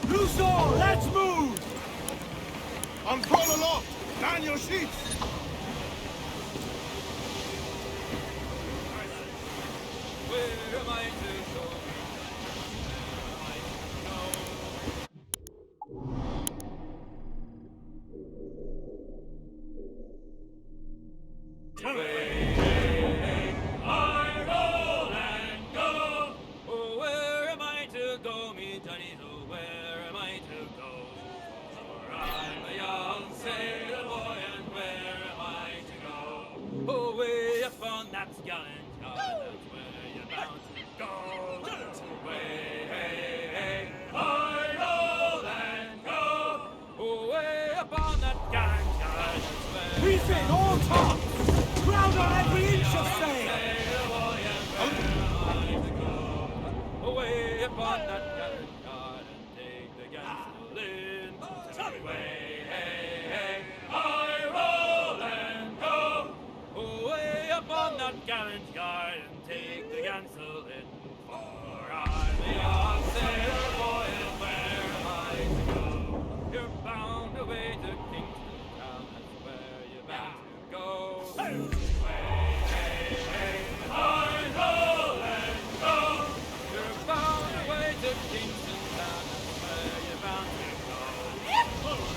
Loose all, let's move! Unfurl aloft! Man your sheets! Where am I to go? Reef in, all top! Crowd on every inch of sail! Away upon that gallant yard and take the gansel in. Away, hey, hey, I roll and go. Away upon that gallant yard and take the gansel in. For I'm the young sailor boy, and where am I to go? You're bound away to Kingston town, that's where you're bound to go. Away, hey, hey, I roll and go. You're bound away to Kingston town, that's where you're bound to go.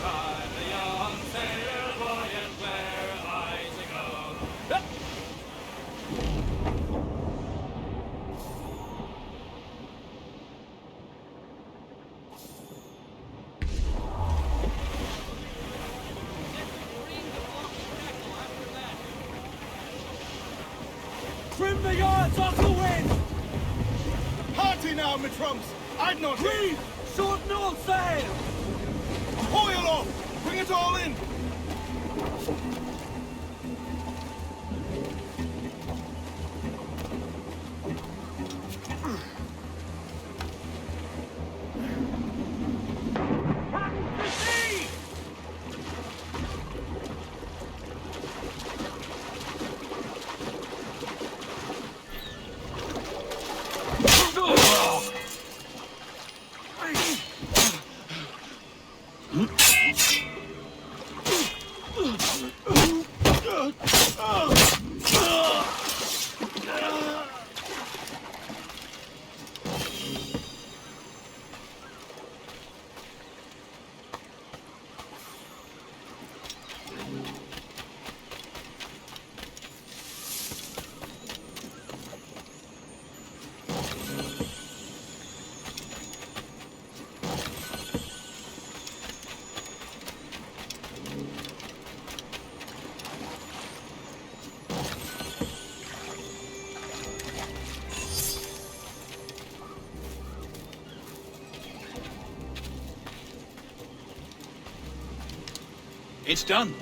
I'm the young sailor boy, and where am I to go? Trim the yards off the wind! Hearty now, my trumps! I'd not Reef! Shorten all sail! Ahoy aloft! Bring it all in! It's done.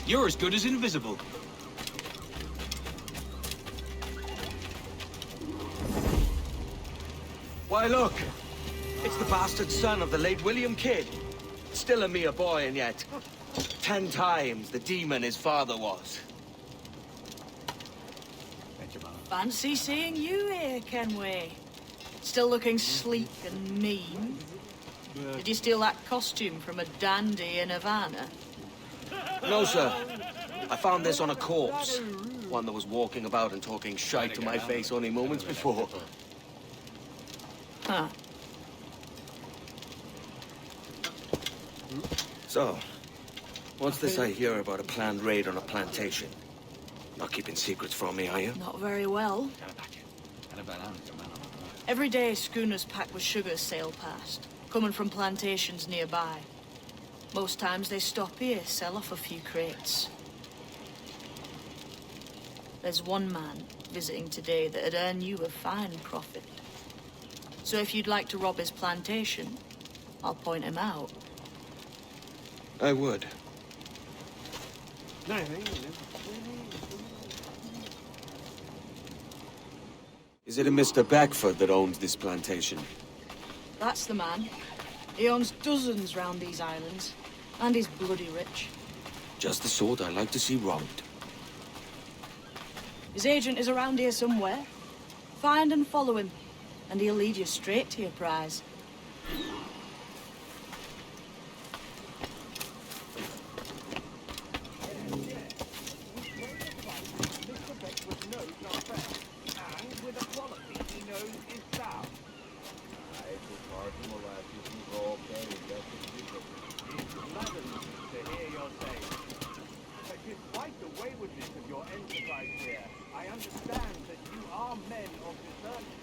You're as good as invisible. Why, look. It's the bastard son of the late William Kidd. Still a mere boy, and yet 10 times the demon his father was. Fancy seeing you here, Kenway. Still looking sleek and mean. Did you steal that costume from a dandy in Havana? No, sir. I found this on a corpse. One that was walking about and talking shite to my face only moments before. Huh. So, what's this I hear about a planned raid on a plantation? Not keeping secrets from me, are you? Not very well. Every day, schooners packed with sugar sail past, coming from plantations nearby. Most times they stop here, sell off a few crates. There's one man visiting today that'd earn you a fine profit. So if you'd like to rob his plantation, I'll point him out. I would. Is it a Mr. Beckford that owns this plantation? That's the man. He owns dozens round these islands, and he's bloody rich. Just the sort I like to see robbed. His agent is around here somewhere. Find and follow him, and he'll lead you straight to your prize. nose is south. It's maddened to hear your say. But despite the waywardness of your enterprise here, I understand that you are men of discernment.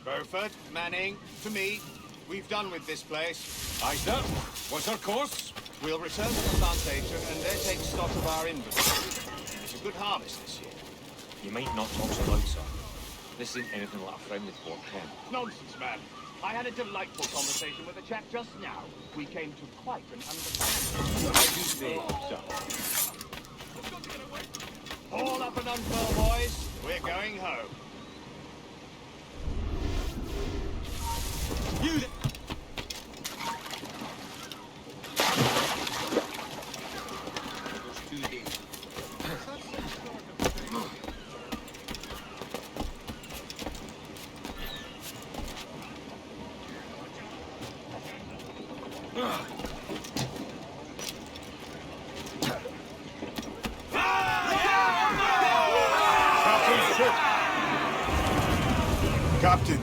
Burford, Manning, to me, we've done with this place. Aye, sir. What's our course? We'll return to the plantation and there take stock of our inventory. It's a good harvest this year. You might not talk so loud, sir. This isn't anything like a friendly port, Ken. Nonsense, man. I had a delightful conversation with a chap just now. We came to quite an understanding. As you say, sir. Haul up and unfurl, boys. We're going home. You Captain,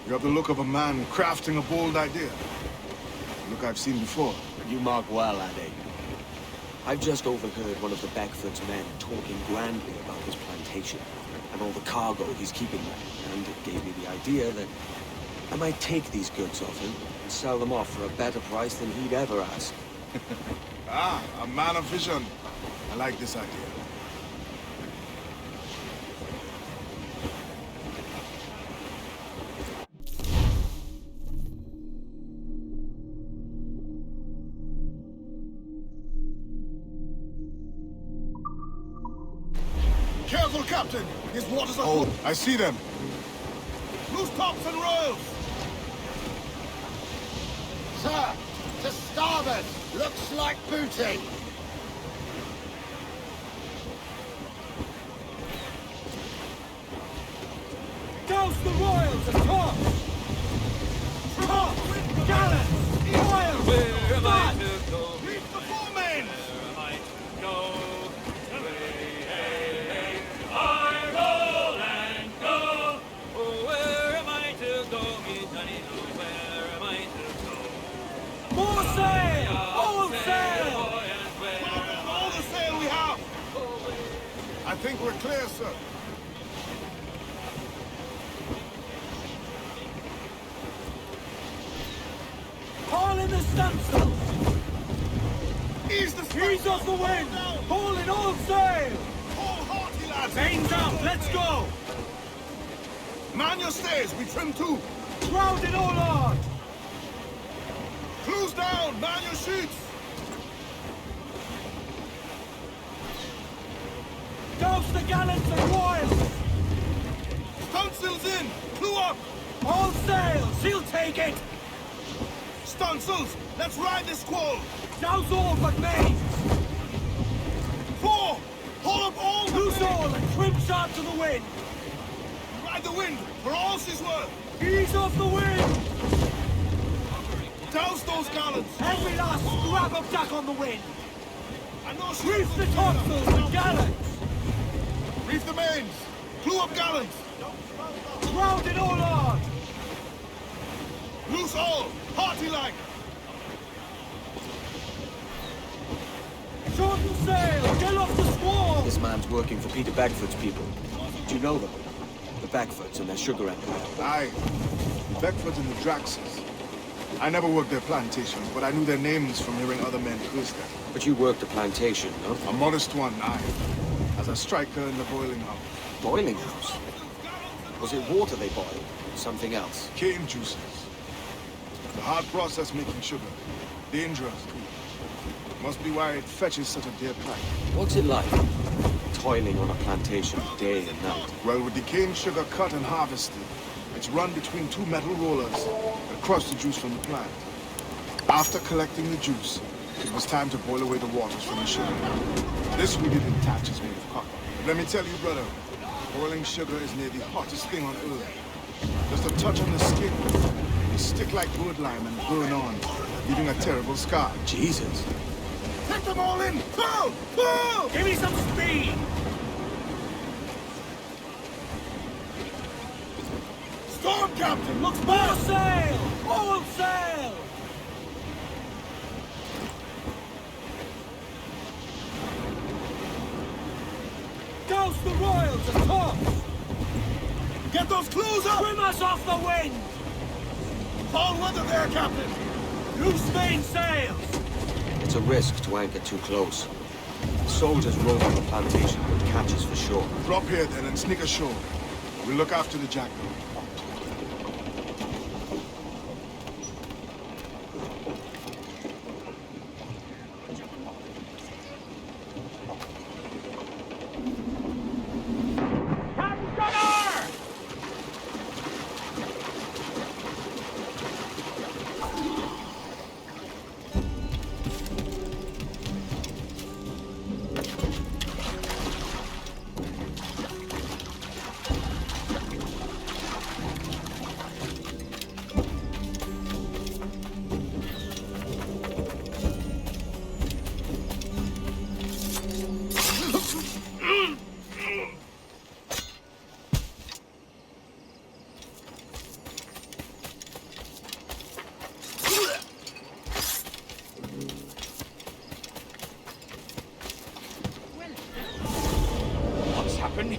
you have the look of a man crafting a bold idea. A look I've seen before. You mark well, laddie. I've just overheard one of the Beckford's men talking grandly about his plantation and all the cargo he's keeping there, and it gave me the idea that I might take these goods off him and sell them off for a better price than he'd ever ask. Ah, a man of vision. I like this idea. Careful, Captain! His waters are full. I see them. Loose tops and royals! Sir, to starboard! Looks like booty! Douse the royals and tops! Tops! Gallants! Royals! Where am I to go? Reach the foremen! Where am I to go? I roll and go. Oh, where am I to go? Me Johnny knows where am I to go? More sail! All sail! All the sail we have! I think we're clear, sir. Haul in the stunsails! Ease the Ease off the wind! Haul in all sail! All hearty, lads! Mains out, let's go! Man your stays, we trim too! Crowd it all on! Close down, man your sheets! Douse the gallants and royals! Stunsails in! Clue up! All sails! He'll take it! Stunsails, let's ride this squall! Douse all but me! 4! Haul up all the Loose all and trim sharp to the wind! Ride the wind, for all she's worth! Ease off the wind! Douse those gallants! Every last scrap of tack on the wind! I know she Reef the topsails and gallants! Reef the mains! Clew up gallants! Round it all on! Loose all! Hearty like! Shorten sail! Get off the squall! This man's working for Peter Bagfoot's people. Do you know them? The Bagfoots and their sugar empire. Aye. The Beckfords and the Draxes. I never worked their plantations, but I knew their names from hearing other men curse them. But you worked a plantation, no? A modest one, aye. As a striker in the boiling house. Boiling house? Was it water they boiled? Something else? Cane juices. The hard process making sugar. Dangerous, too. Must be why it fetches such a dear price. What's it like? Toiling on a plantation day and night. Well, with the cane sugar cut and harvested, it's run between two metal rollers that crush the juice from the plant. After collecting the juice, it was time to boil away the waters from the sugar. This we did in thatches made of copper. But let me tell you, brother, boiling sugar is near the hottest thing on earth. Just a touch on the skin, they stick like wood lime and burn on, leaving a terrible scar. Jesus. Take them all in! Pull! Pull! Give me some speed! Storm captain, looks More back! sail! All sail! Douse the royals and tops! Get those clews up! Trim us off the wind! Foul weather there, captain! Loose main sails! It's a risk to anchor too close. The soldiers roam on the plantation with catches for shore. Drop here then and sneak ashore. We'll look after the jackal.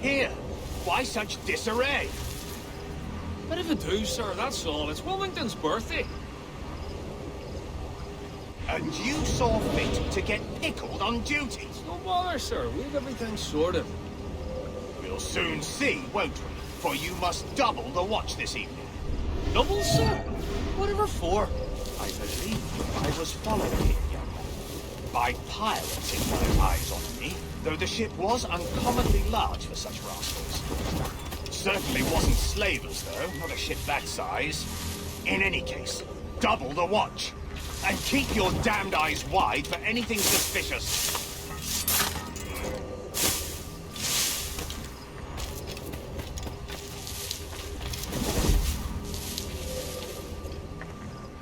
Here? Why such disarray? Bit of a do, sir, that's all. It's Wilmington's birthday. And you saw fit to get pickled on duty? No bother, sir. We've everything sorted. We'll soon see, won't we? For you must double the watch this evening. Double, sir? Whatever for? I believe I was followed here, young man, by pirates in my eyes on me, though the ship was uncommonly large for such rascals. Certainly wasn't slavers, though, not a ship that size. In any case, double the watch. And keep your damned eyes wide for anything suspicious.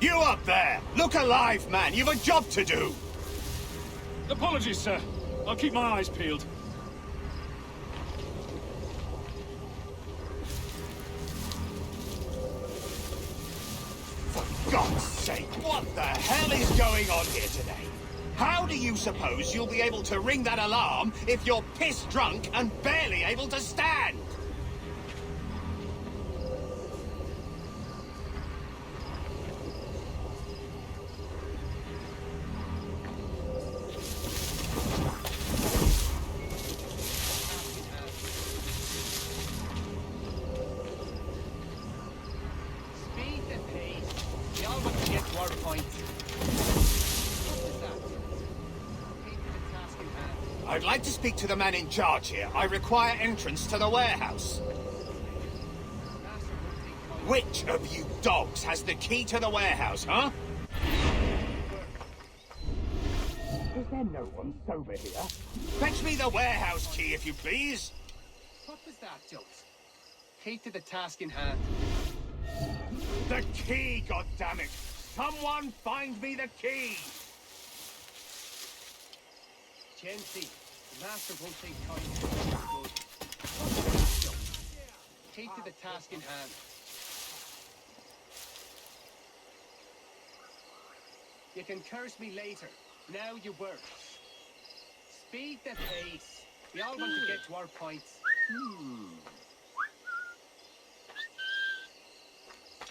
You up there! Look alive, man! You've a job to do! Apologies, sir. I'll keep my eyes peeled. For God's sake, what the hell is going on here today? How do you suppose you'll be able to ring that alarm if you're piss drunk and barely able to stand? I'd like to speak to the man in charge here. I require entrance to the warehouse. Which of you dogs has the key to the warehouse, huh? swear no one's sober here. Fetch me the warehouse key, if you please. What was that, Jones? Key to the task in hand. The key, goddammit! Someone find me the key! Gently. The master won't take time. What was that, Jones? Key to the task in hand. You can curse me later. Now you work. Speed the pace. We all want to get to our points.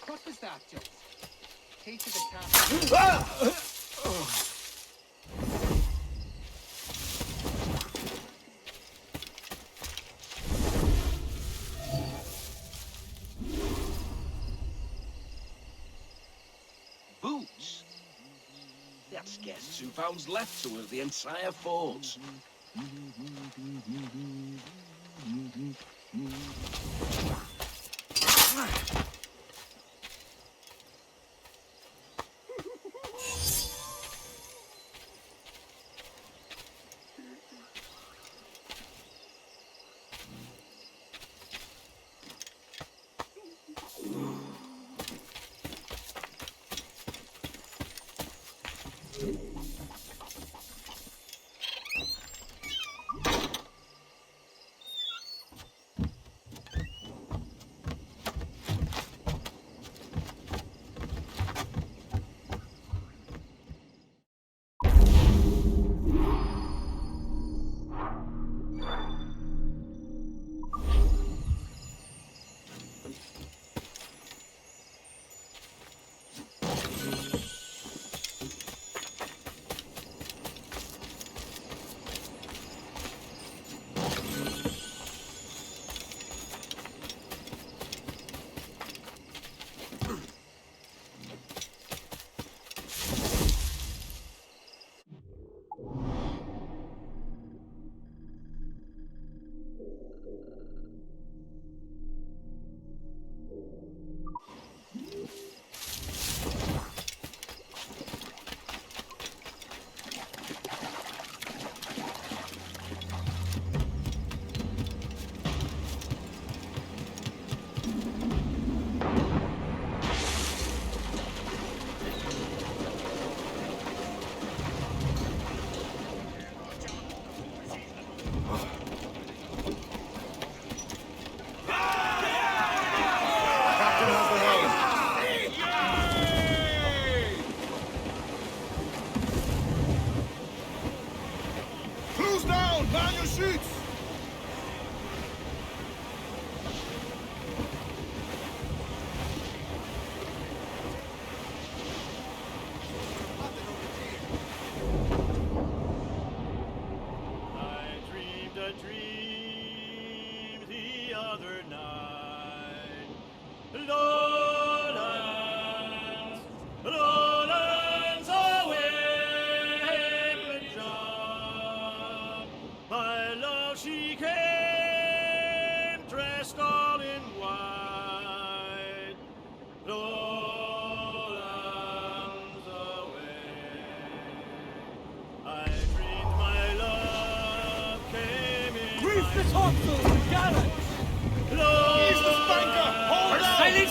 What was that, Jones? Key to the task. Boots? That's scarce 2 pounds left to of the entire force.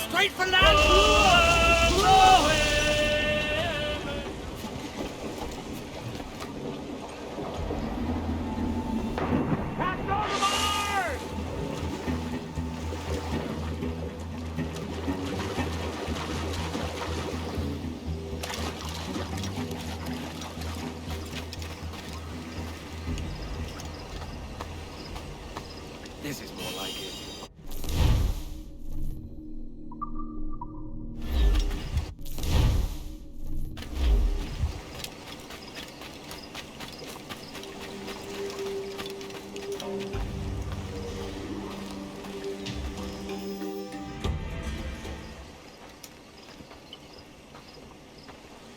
Straight for land! This is more like it.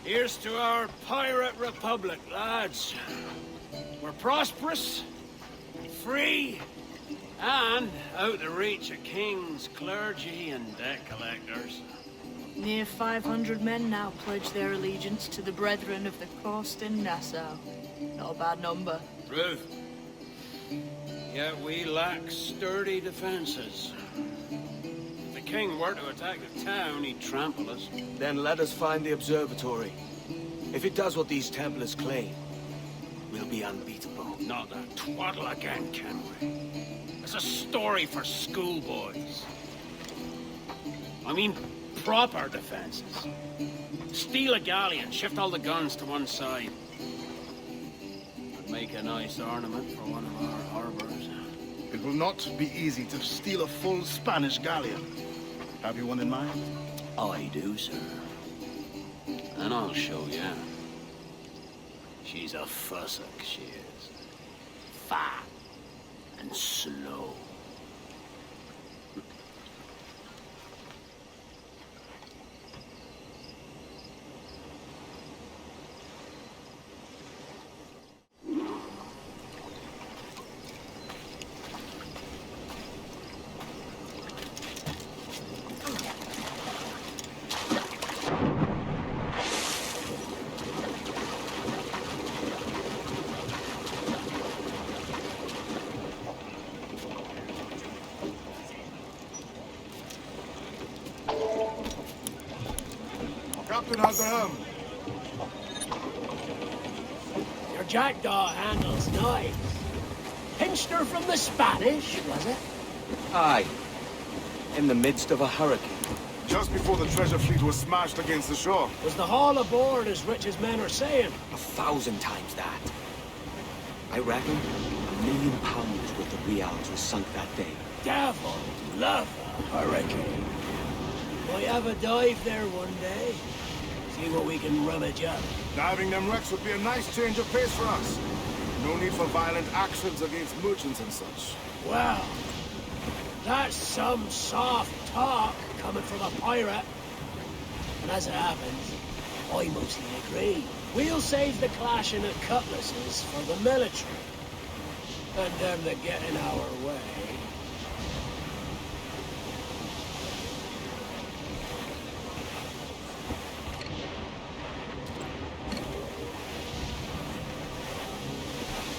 Here's to our pirate republic, lads. We're prosperous, free, and out of reach of kings, clergy, and debt collectors. Near 500 men now pledge their allegiance to the Brethren of the Coast in Nassau. Not a bad number. True. Yet we lack sturdy defenses. If the king were to attack the town, he'd trample us. Then let us find the observatory. If it does what these Templars claim, we'll be unbeatable. Not that twaddle again, Kenway. It's a story for schoolboys. I mean, proper defenses. Steal a galleon, shift all the guns to one side. Would make a nice ornament for one of our harbors. It will not be easy to steal a full Spanish galleon. Have you one in mind? I do, sir. And I'll show you. She's a fussock, she is. Fat and slow. Captain has the helm. Your jackdaw handles nice. Pinched her from the Spanish, was it? Aye. In the midst of a hurricane. Just before the treasure fleet was smashed against the shore. Was the haul aboard as rich as men are saying? 1,000 times that. I reckon £1 million worth of reals was sunk that day. Devil love a hurricane. Might have a dive there one day. See what we can rummage up. Diving them wrecks would be a nice change of pace for us. No need for violent actions against merchants and such. Well, that's some soft talk coming from a pirate. And as it happens, I mostly agree. We'll save the clashing of cutlasses for the military. And them that get in our way.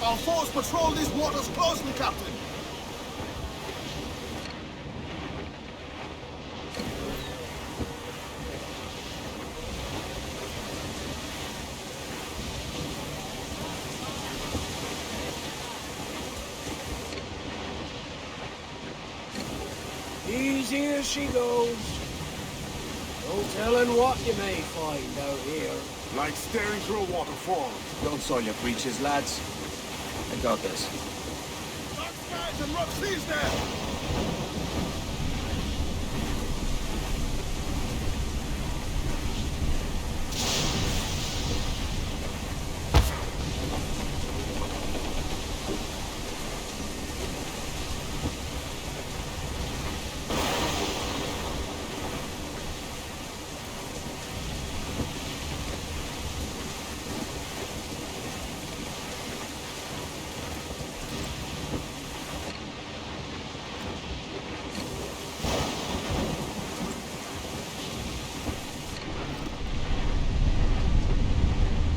Our force patrol these waters closely, Captain. Easy as she goes. No telling what you may find out here. Like staring through a waterfall. Don't soil your breeches, lads. I got this. Dark skies and rough seas there!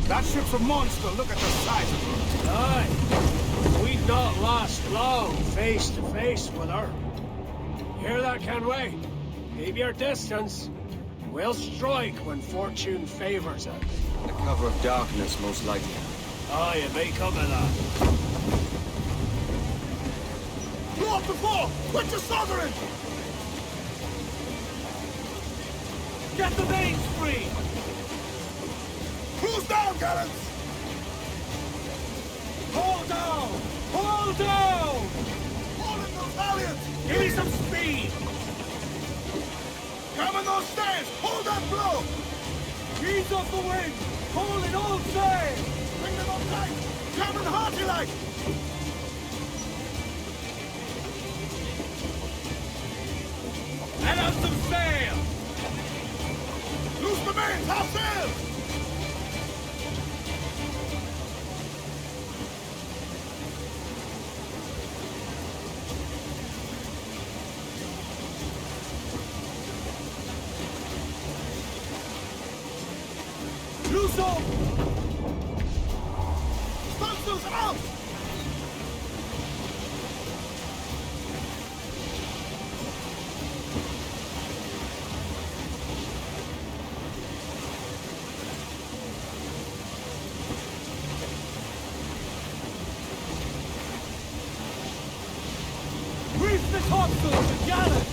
That ship's a monster. Look at the size of her. Aye. We've not lost long face to face with her. Hear that, Kenway? Keep your distance. We'll strike when fortune favors us. The cover of darkness, most likely. Aye, it may come of that. Blow up the fore! Quick to southern! Get the mains free! Cruise down, gallants! Hold down! Hold down! Hold in those galleons! Give me some speed! Come on those stays! Hold that blow! Ease off the wind! Hold it all sail! Bring them up tight! Come and hearty like! Let out some sail! Loose the mains! Half sail! Loose off! Stand out! Reef the topsails and gallant!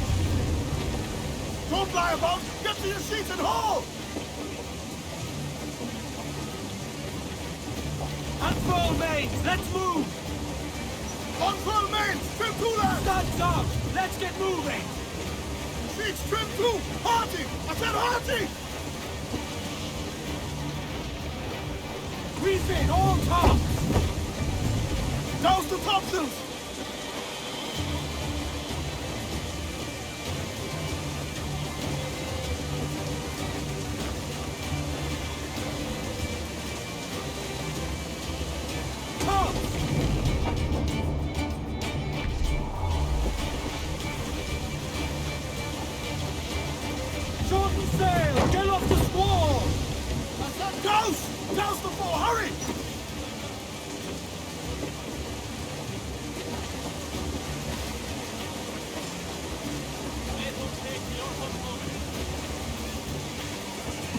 Don't lie about! Get to your seats and haul! Unfurl mains, let's move! Unfurl mains! Trim to that! Studs up! Let's get moving! Seats trim to! Hearty! I said hearty! Reef in all tops! Douse the topsails! Shorten sail! Get off the squall! Douse! Douse the fore! Hurry!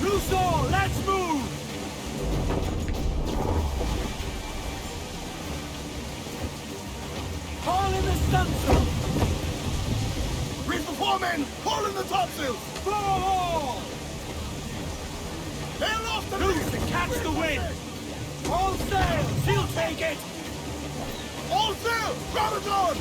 Loose all! Let's move! Haul in the stunsail! Reef the foremen! Haul in the topsails! Throw all! Hail off the Loose and catch the wind! All sail! She'll take it! All sail! Grab it on!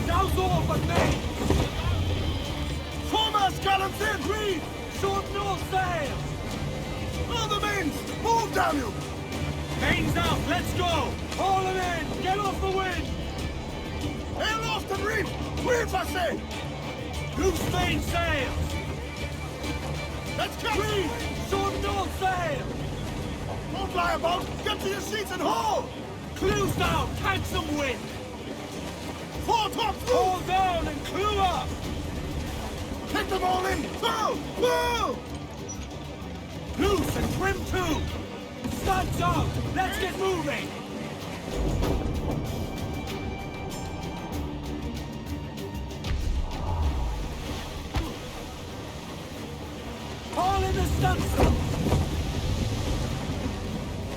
Douse all but main! Foremast gallants in! Reef! Shorten all sail! All the mains! Move, damn you! Mains out! Let's go! Haul them in! Get off the wind! Hail off the reef! Reef, I say! Loose main sails! Let's catch! Reef! Shorten all sail! Don't lie about! Get to your seats and haul! Clews down! Catch some wind! Fore top through! Haul down and clew up! Take them all in! Pull! Pull! Loose and trim too! Studs out! Let's get moving! Haul in the stunsail!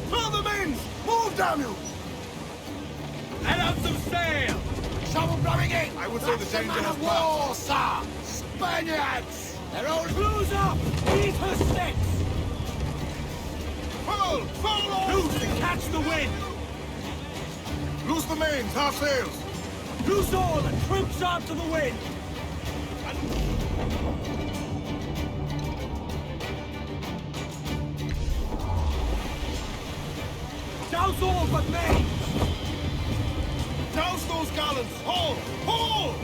Throw the mains! Move, damn you! Let out some sail! Trouble blowing in! I would say the danger man has of war, sir! Spaniards! They're all... Clews up! Eat her sticks! Pull! Pull all! Loose and catch the wind! Loose the mains! Half sails! Loose all and trim sharp to the wind! Douse all but mains! Douse those gallants! Haul! Haul!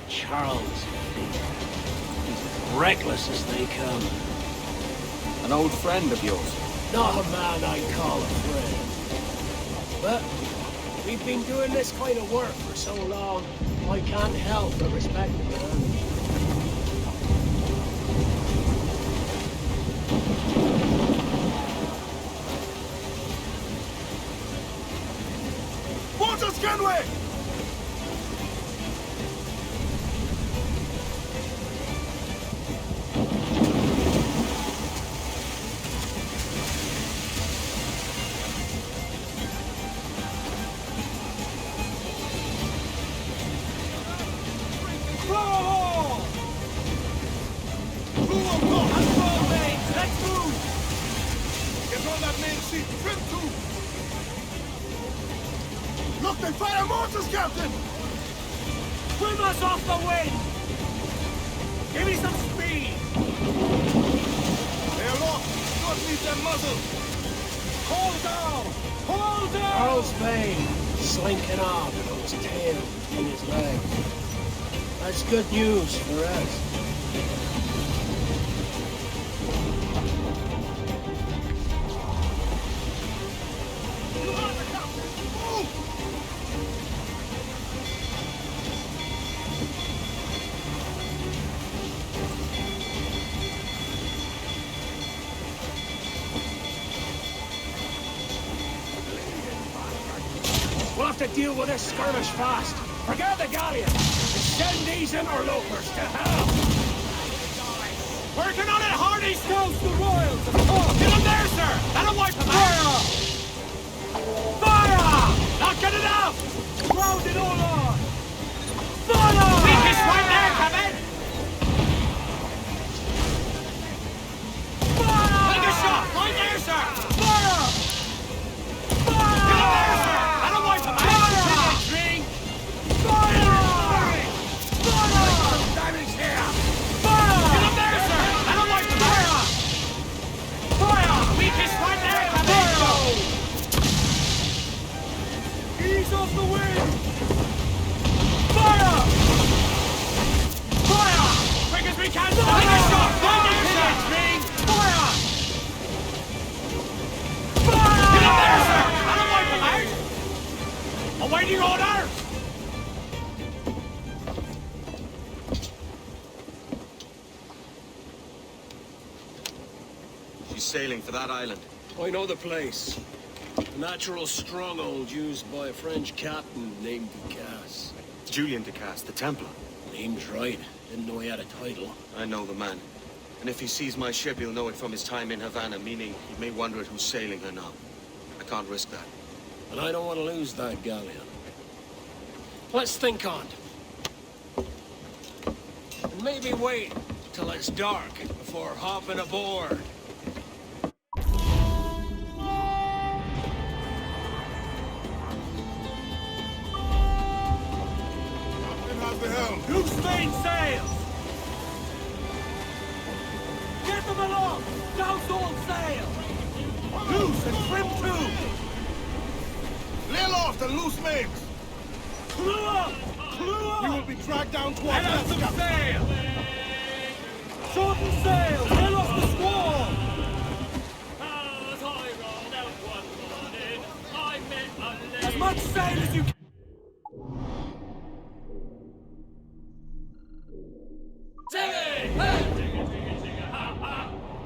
Charles, he's reckless as they come. An old friend of yours? Not a man I'd call a friend. But we've been doing this kind of work for so long, I can't help but respect the man. Waters, Kenway! They fire mortars, Captain! Swim us off the wind! Give me some speed! They're aloft! Don't need their muzzles! Hold down! Hold down! Earl's Bane, slinking off with his tail between his legs. That's good news for us. We'll have to deal with this skirmish fast. Forget the galleon and send these interlopers to hell. Working on it, hardy scouts the royals! Get him there, sir! That'll wipe him out! Fire! Not good enough! Round it all on! Fire! Weakest right there, Kevin! Fire! Take a shot! Right there, sir! Fire! Fire! Get him there, sir! That'll wipe him out! Drink! Fire! Some damage here! Fire! Get him there, sir! That'll wipe him out! Fire! Weakest right there, Kevin! Ease off the wind! Fire! Fire! Quick as we can! Take a shot! Right there, sir! Drink! Fire! Get him there, sir! That'll wipe him out! Awaiting orders! She's sailing for that island. I know the place. A natural stronghold used by a French captain named Ducasse. Julian Ducasse, the Templar. Name's right. Didn't know he had a title. I know the man. And if he sees my ship, he'll know it from his time in Havana, meaning he may wonder at who's sailing her now. I can't risk that. And I don't want to lose that galleon. Let's think on it. And maybe wait till it's dark before hopping aboard. Captain has the helm! Loose main sails! Get them along! Douse all sail! Loose and trim too! Lay aloft and loose mains! Clew up! Clew up! We will be dragged down towards Head out us, some Captain! sail! Shorten sail! Head off the squall! As I rolled out one morning, I met a lady. As much sail as you can! Hey! Hey! Jigga, jigga, jigga, ha, ha.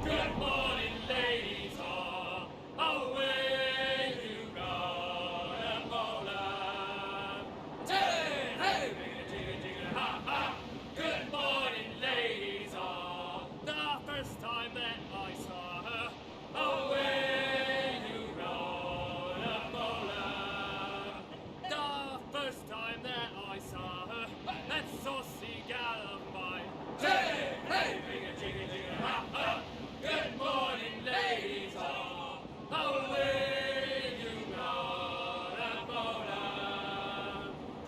Good morning, ladies, all. Away you go, Ebola. Hey! Hey! Jigga, jigga, jigga, ha, ha. Good morning, ladies, all. The first time that I saw her, away you go, Ebola. The first time that I saw her, that saucy gal of mine. Hey, hey, jigga, jigga, jigga, ha, ha. Good morning, ladies, all. Away you go, Ebola.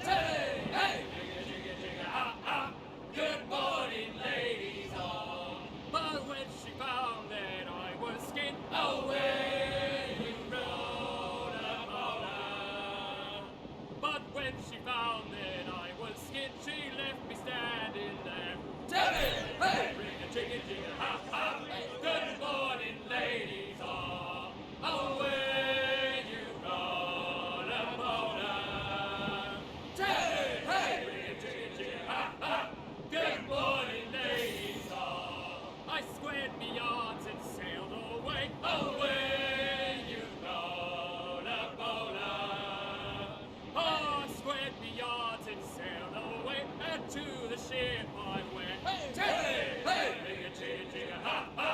Hey, hey, jigga, jigga, jigga, ha, ha. Good morning, ladies, all. But when she found that I was skin, away you rode, Ebola. But when she found that I was skin, she left me standing there. Hey, hey, ring a jigga jigga ha ha. Good morning, ladies all. Away you go, Ebola. Hey, hey, ring a jigga jigga ha ha. Good morning, ladies all. I squared me yards and sailed away. Away you go, Ebola. Oh, I squared me yards and sailed away, and to the ship I went. Hey, hey, jigga, jigga, jigga, ha, ha.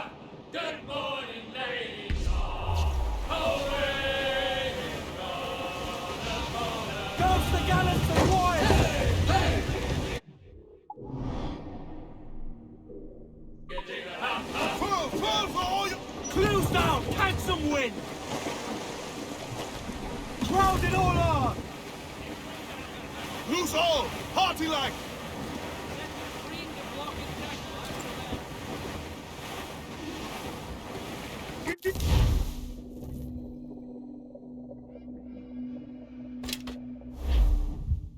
Good morning, ladies, all. Away you go, Ebola. Douse the gallants and royals! Hey, hey. Jigga, jigga, ha, ha. Full for all you... Clews down! Catch some wind! Crowd it all on! Loose all! Party like!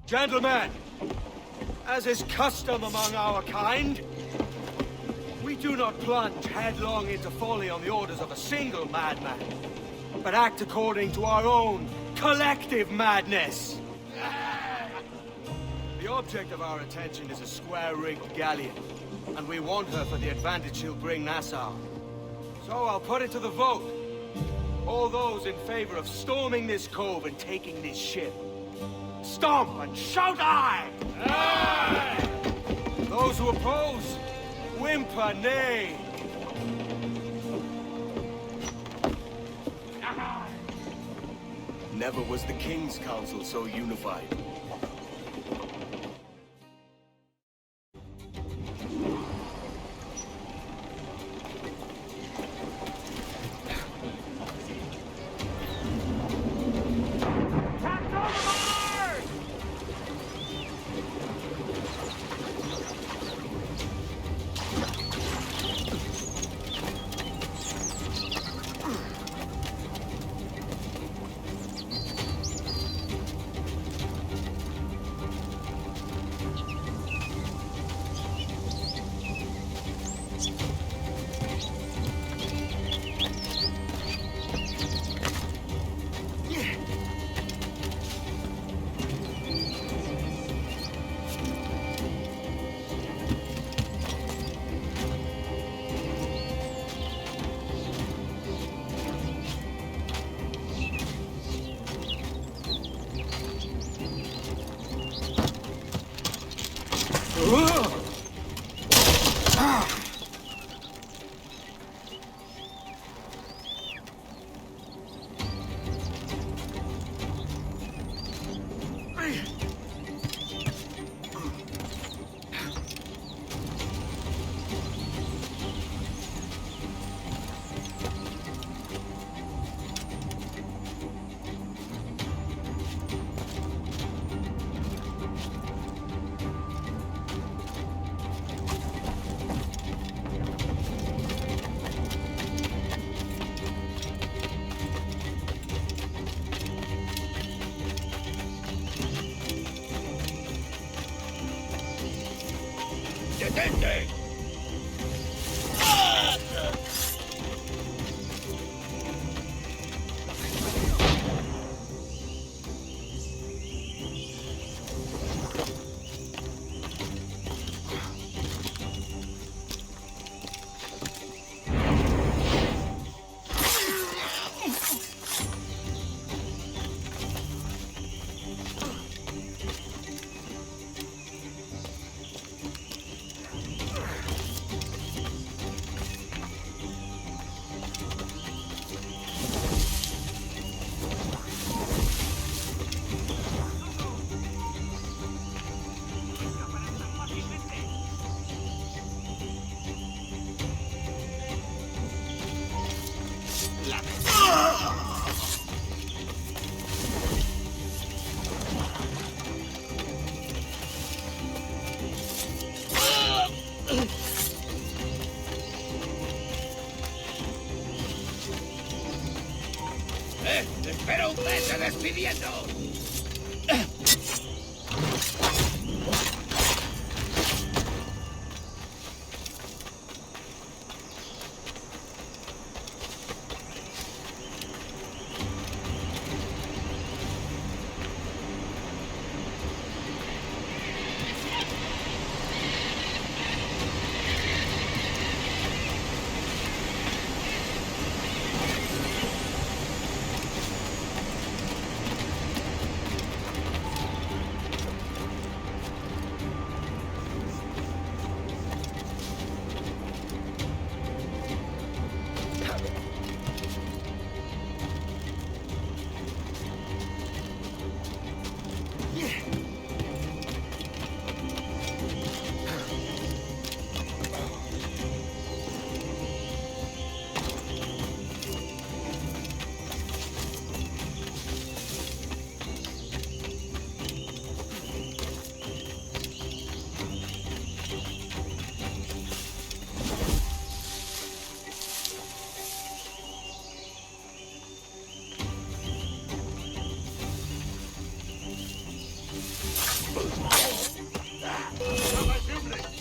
Gentlemen, as is custom among our kind, we do not plunge headlong into folly on the orders of a single madman, but act according to our own collective madness. The object of our attention is a square-rigged galleon, and we want her for the advantage she'll bring Nassau. So I'll put it to the vote. All those in favor of storming this cove and taking this ship, stomp and shout aye! Aye! Those who oppose, whimper nay! Never was the King's Council so unified. Detente! ¡Espera un mes despidiendo!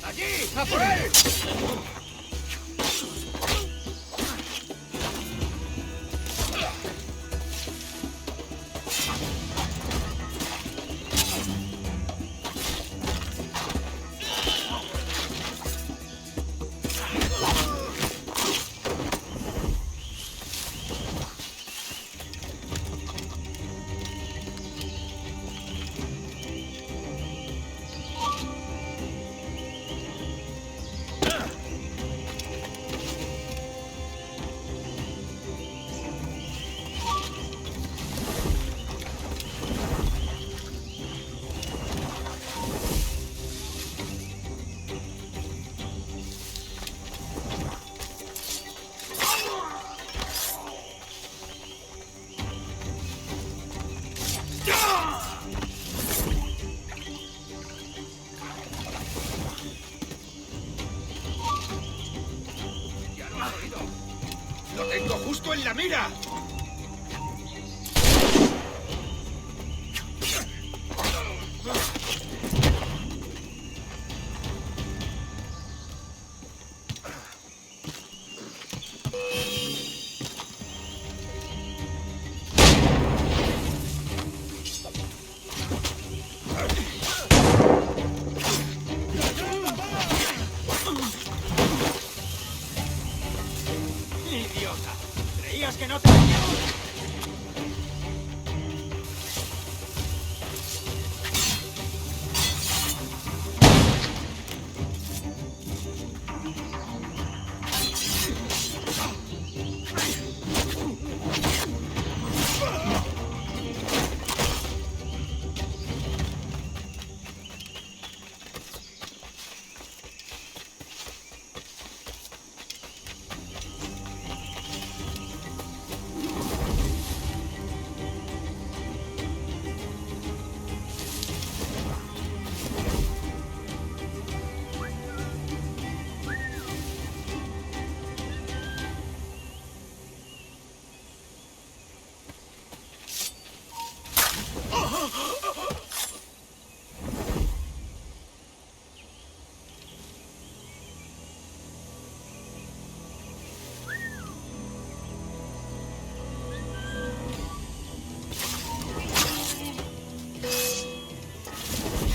¡Allí! ¡A por él! ¡Lo tengo justo en la mira! ¡Idiota! ¿Creías que no te veía?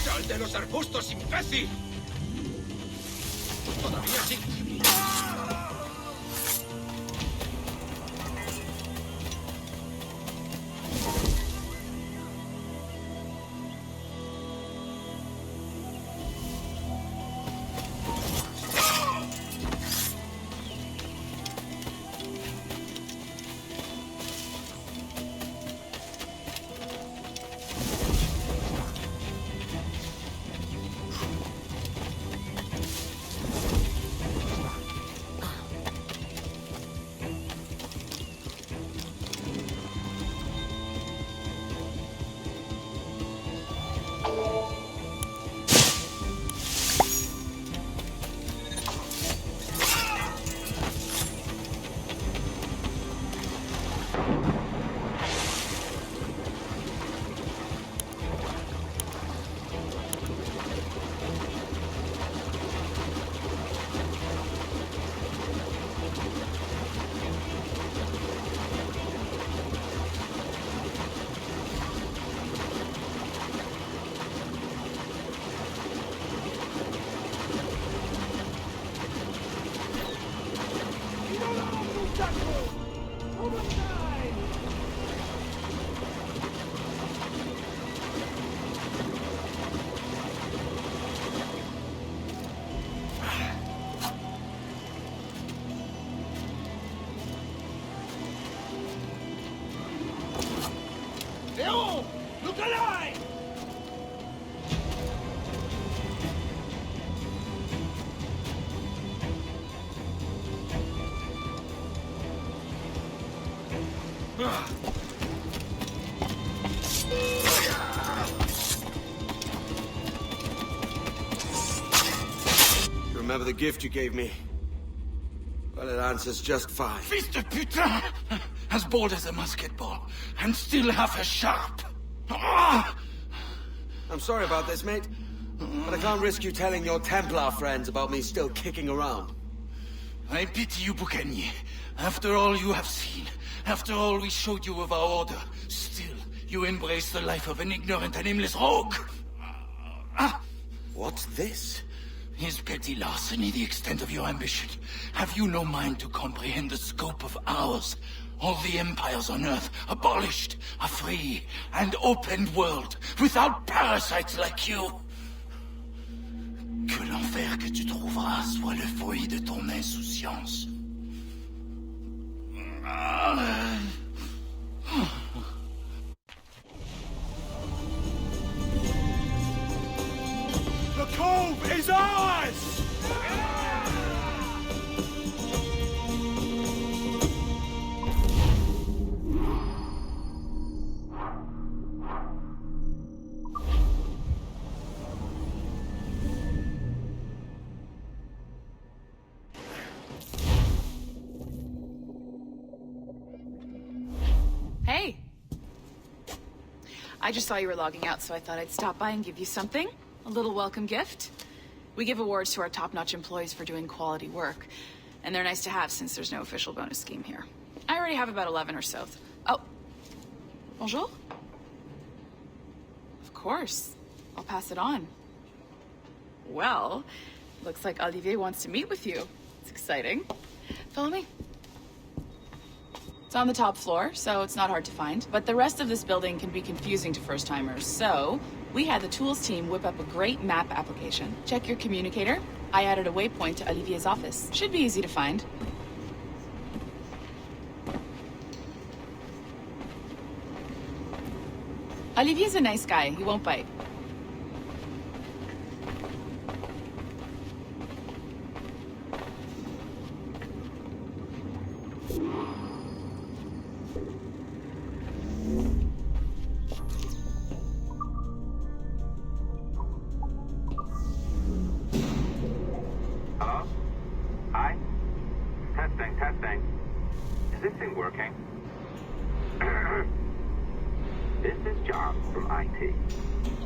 ¡Sal de los arbustos, imbécil! Todavía sí. Remember the gift you gave me? Well, it answers just fine. Fils de putain! As bold as a musket ball, and still half as sharp. Ah! I'm sorry about this, mate. But I can't risk you telling your Templar friends about me still kicking around. I pity you, Buccaneer. After all you have seen, after all we showed you of our order, still you embrace the life of an ignorant and aimless rogue. What's this? Is petty larceny the extent of your ambition? Have you no mind to comprehend the scope of ours? All the empires on Earth abolished, a free and open world, without parasites like you. Que l'enfer que tu trouveras soit le fruit de ton insouciance. The cove is ours! Hey. I just saw you were logging out, so I thought I'd stop by and give you something. A little welcome gift. We give awards to our top-notch employees for doing quality work, and they're nice to have since there's no official bonus scheme here. I already have about 11 or so. Oh. Bonjour? Of course. I'll pass it on. Well, looks like Olivier wants to meet with you. It's exciting. Follow me. It's on the top floor, so it's not hard to find. But the rest of this building can be confusing to first-timers, so we had the tools team whip up a great map application. Check your communicator. I added a waypoint to Olivier's office. Should be easy to find. Olivier's a nice guy. He won't bite. Hello? Hi? Testing. Is this thing working? This is John from IT.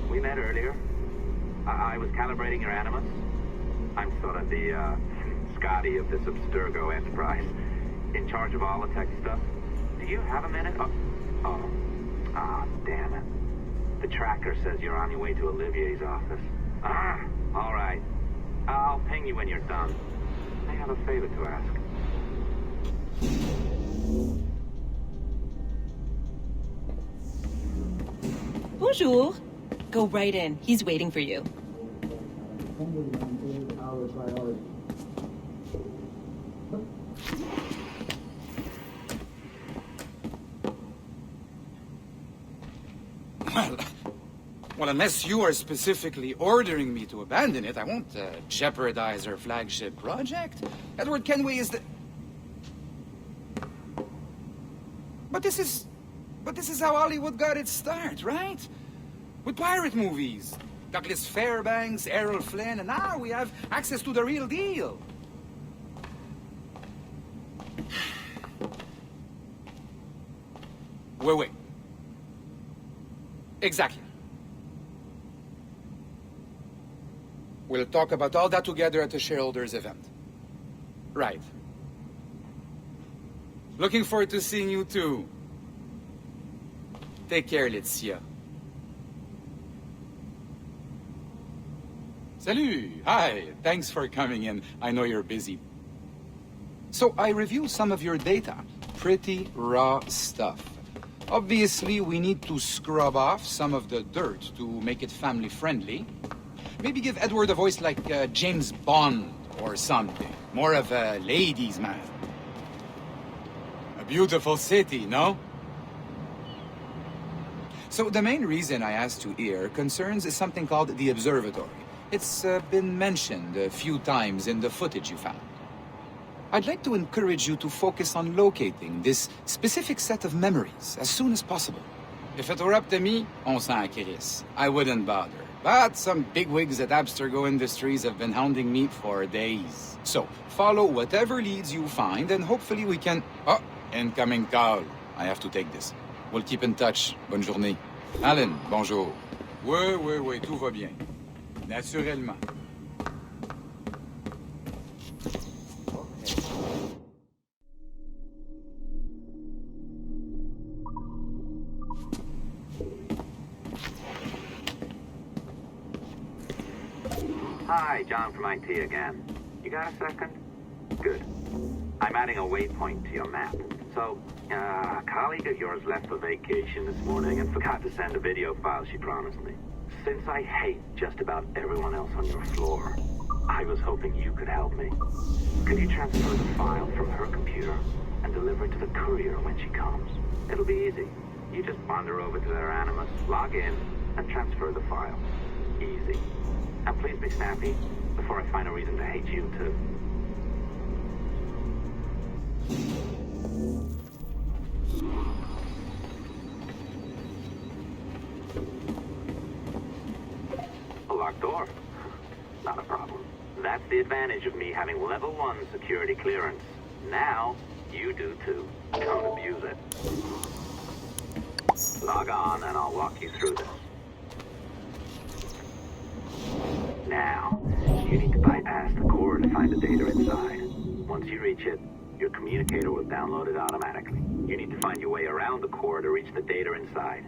We met earlier. I was calibrating your animus. I'm sort of the, Scotty of this Abstergo enterprise. In charge of all the tech stuff. Do you have a minute? Damn it. The tracker says you're on your way to Olivier's office. All right. I'll ping you when you're done. I have a favor to ask. Bonjour. Go right in. He's waiting for you. Well, unless you are specifically ordering me to abandon it, I won't jeopardize our flagship project. Edward Kenway is the... But this is how Hollywood got its start, right? With pirate movies. Douglas Fairbanks, Errol Flynn, and now we have access to the real deal. Wait. Exactly. We'll talk about all that together at the shareholders event. Right. Looking forward to seeing you too. Take care, Laetitia. Salut! Hi! Thanks for coming in. I know you're busy. So I reviewed some of your data. Pretty raw stuff. Obviously, we need to scrub off some of the dirt to make it family-friendly. Maybe give Edward a voice like James Bond or something. More of a ladies' man. A beautiful city, no? So the main reason I asked you here concerns something called the observatory. It's been mentioned a few times in the footage you found. I'd like to encourage you to focus on locating this specific set of memories as soon as possible. If it were up to me, on s'en crisse. I wouldn't bother. But some bigwigs at Abstergo Industries have been hounding me for days. So, follow whatever leads you find, and hopefully we can... Oh, incoming call. I have to take this. We'll keep in touch. Bonne journée. Alan, bonjour. Oui, tout va bien. Naturellement. Hi, John from IT again. You got a second? Good. I'm adding a waypoint to your map. So, a colleague of yours left for vacation this morning and forgot to send a video file she promised me. Since I hate just about everyone else on your floor, I was hoping you could help me. Could you transfer the file from her computer and deliver it to the courier when she comes? It'll be easy. You just wander over to their Animus, log in, and transfer the file. Easy. And please be snappy before I find a reason to hate you too. A locked door? Not a problem. That's the advantage of me having level 1 security clearance. Now, you do too. Don't abuse it. Log on and I'll walk you through this. Now, you need to bypass the core to find the data inside. Once you reach it, your communicator will download it automatically. You need to find your way around the core to reach the data inside.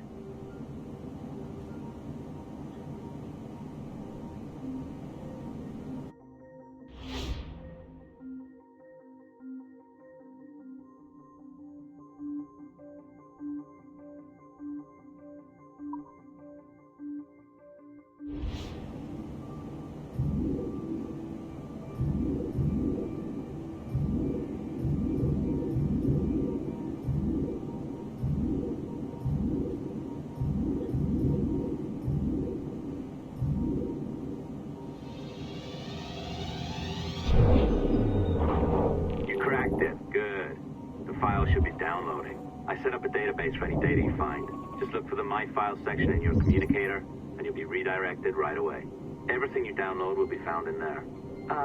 For any data you find. Just look for the My Files section in your communicator, and you'll be redirected right away. Everything you download will be found in there.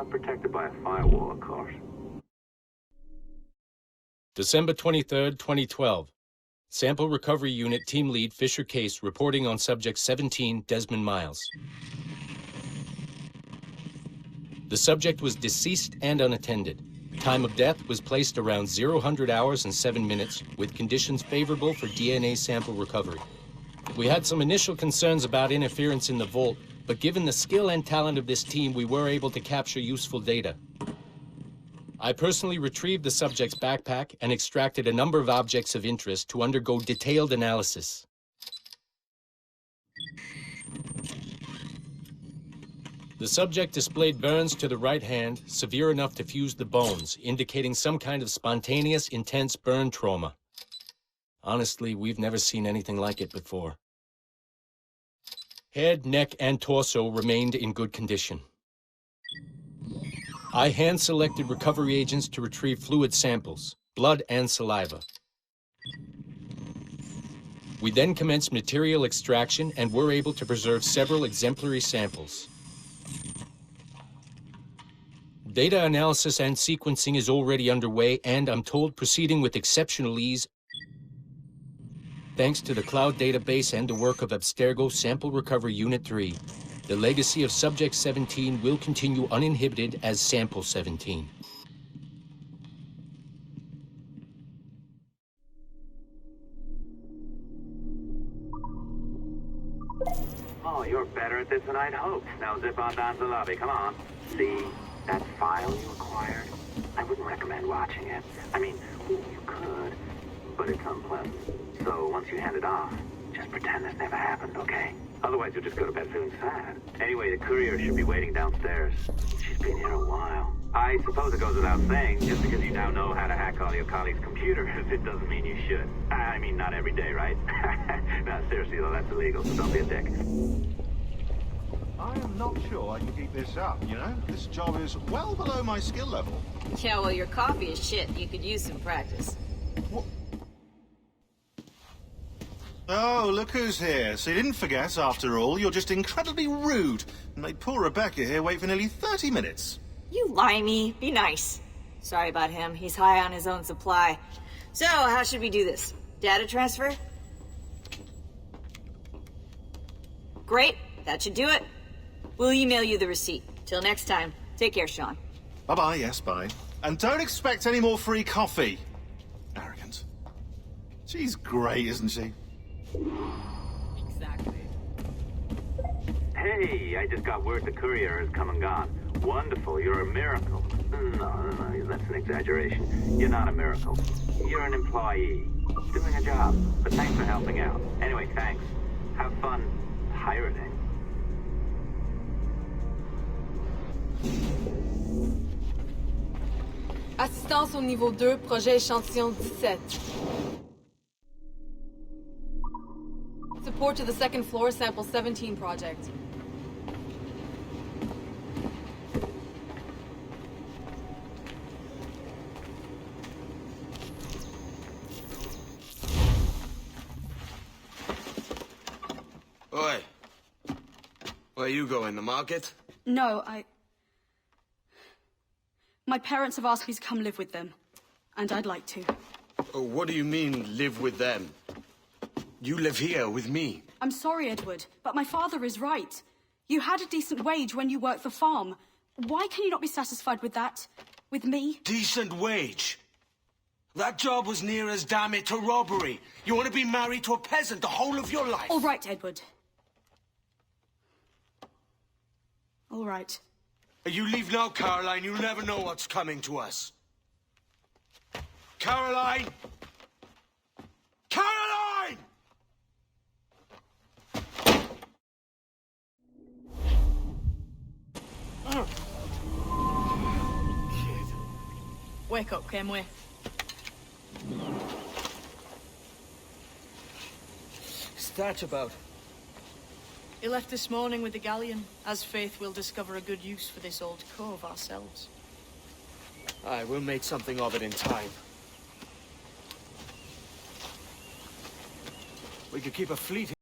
Protected by a firewall, of course. December 23rd, 2012. Sample Recovery Unit Team Lead Fisher Case reporting on Subject 17, Desmond Miles. The subject was deceased and unattended. Time of death was placed around 00 hours and 7 minutes, with conditions favorable for DNA sample recovery. We had some initial concerns about interference in the vault, but given the skill and talent of this team, we were able to capture useful data. I personally retrieved the subject's backpack and extracted a number of objects of interest to undergo detailed analysis. The subject displayed burns to the right hand, severe enough to fuse the bones, indicating some kind of spontaneous, intense burn trauma. Honestly, we've never seen anything like it before. Head, neck, and torso remained in good condition. I hand-selected recovery agents to retrieve fluid samples, blood and saliva. We then commenced material extraction and were able to preserve several exemplary samples. Data analysis and sequencing is already underway, and I'm told proceeding with exceptional ease. Thanks to the cloud database and the work of Abstergo Sample Recovery Unit 3, the legacy of Subject 17 will continue uninhibited as Sample 17. Oh, you're better at this than I'd hoped. Now zip on down to the lobby, come on. See? That file you acquired? I wouldn't recommend watching it. I mean, you could, but it's unpleasant. So once you hand it off, just pretend this never happened, okay? Otherwise you'll just go to bed feeling sad. Anyway, the courier should be waiting downstairs. She's been here a while. I suppose it goes without saying, just because you now know how to hack all your colleagues' computers, it doesn't mean you should. I mean, not every day, right? No, seriously though, that's illegal, so don't be a dick. I am not sure I can keep this up, you know? This job is well below my skill level. Yeah, well, your coffee is shit. You could use some practice. What? Oh, look who's here. So you didn't forget, after all, you're just incredibly rude and made poor Rebecca here wait for nearly 30 minutes. You limey. Be nice. Sorry about him. He's high on his own supply. So, how should we do this? Data transfer? Great. That should do it. We'll email you the receipt. Till next time. Take care, Sean. Bye-bye, yes, bye. And don't expect any more free coffee. Arrogant. She's great, isn't she? Exactly. Hey, I just got word the courier has come and gone. Wonderful, you're a miracle. No, that's an exaggeration. You're not a miracle. You're an employee. Doing a job. But thanks for helping out. Anyway, thanks. Have fun pirating. Assistance au niveau 2, projet échantillon 17. Support to the second floor, sample 17 project. Oi. Where you going, the market? No, My parents have asked me to come live with them. And I'd like to. Oh, what do you mean, live with them? You live here with me. I'm sorry, Edward, but my father is right. You had a decent wage when you worked the farm. Why can you not be satisfied with that? With me? Decent wage? That job was near as damn it to robbery. You want to be married to a peasant the whole of your life? All right, Edward. All right. You leave now, Caroline. You'll never know what's coming to us. Caroline! Caroline! Wake up, Kenway. What's that about? He left this morning with the galleon. As faith, we'll discover a good use for this old cove ourselves. Aye, we'll make something of it in time. We could keep a fleet